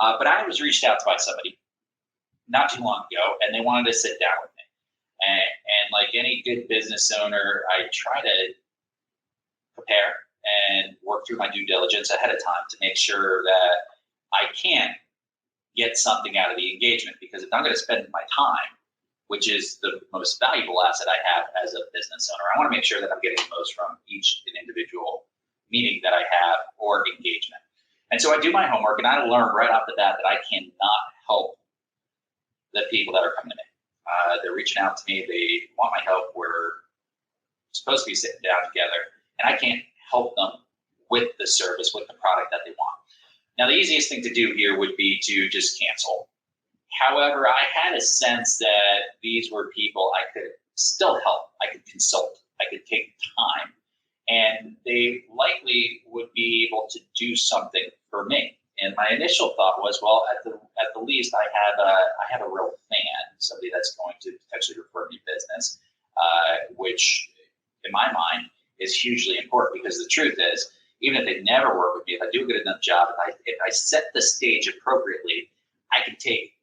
But I was reached out to by somebody not too long ago, and they wanted to sit down with me. And like any good business owner, I try to prepare and work through my due diligence ahead of time to make sure that I can get something out of the engagement. Because if I'm going to spend my time, which is the most valuable asset I have as a business owner, I want to make sure that I'm getting the most from each individual meeting that I have or engagement. And so I do my homework, and I learn right off the bat that I cannot help the people that are coming to me. They're reaching out to me. They want my help. We're supposed to be sitting down together, and I can't help them with the service, with the product that they want. Now, the easiest thing to do here would be to just cancel. However, I had a sense that these were people I could still help. I could consult. I could take time, and they likely would be able to do something for me. And my initial thought was, well, at the least, I have a real fan, somebody that's going to potentially refer me business, which in my mind is hugely important, because the truth is, even if they never work with me, if I do a good enough job, if I set the stage appropriately, I can take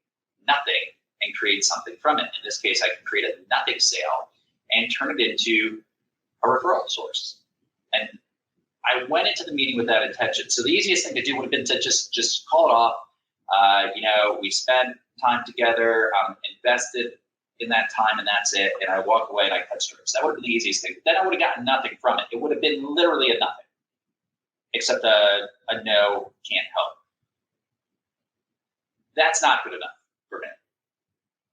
nothing and create something from it. In this case, I can create a nothing sale and turn it into a referral source. And I went into the meeting with that intention. So the easiest thing to do would have been to just call it off. We spent time together, invested in that time, and that's it. And I walk away and I cut strips. That would have been the easiest thing. Then I would have gotten nothing from it. It would have been literally a nothing, except a no, can't help. That's not good enough for me.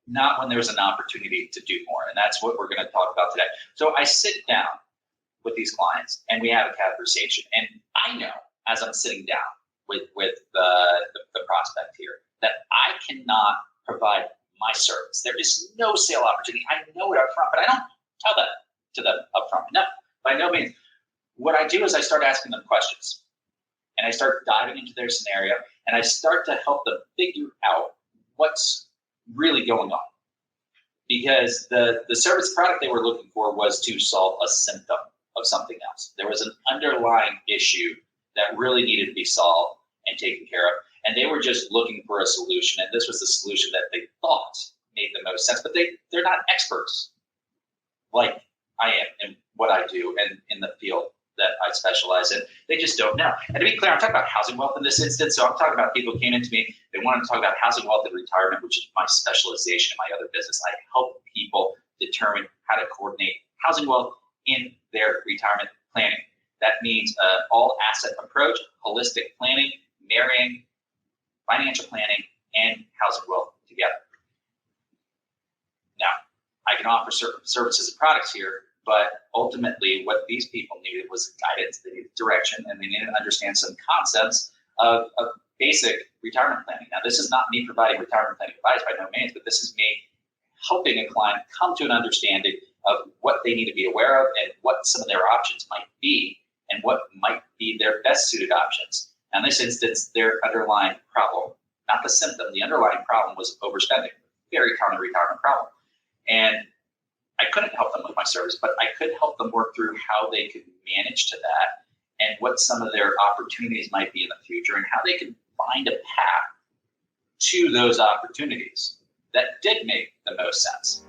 Not when there's an opportunity to do more. And that's what we're going to talk about today. So I sit down with these clients and we have a conversation. And I know, as I'm sitting down with the prospect here, that I cannot provide my service. There is no sale opportunity. I know it up front, but I don't tell that to them up front. No, by no means. What I do is I start asking them questions, and I start diving into their scenario, and I start to help them figure out what's really going on. Because the service product they were looking for was to solve a symptom of something else. There was an underlying issue that really needed to be solved and taken care of. And they were just looking for a solution. And this was the solution that they thought made the most sense. But they're not experts like I am in what I do and in the field that I specialize in. They just don't know. And to be clear, I'm talking about housing wealth in this instance. So I'm talking about people who came into me, they wanted to talk about housing wealth and retirement, which is my specialization in my other business. I help people determine how to coordinate housing wealth in their retirement planning. That means all asset approach, holistic planning, marrying financial planning and housing wealth together. Now, I can offer certain services and products here, but ultimately what these people needed was guidance, they needed direction, and they needed to understand some concepts of basic retirement planning. Now, this is not me providing retirement planning advice by no means, but this is me helping a client come to an understanding of what they need to be aware of and what some of their options might be and what might be their best suited options. Now, in this instance, their underlying problem, not the symptom, the underlying problem was overspending, very common retirement problem. And I couldn't help them with my service, but I could help them work through how they could manage to that and what some of their opportunities might be in the future and how they could find a path to those opportunities that did make the most sense.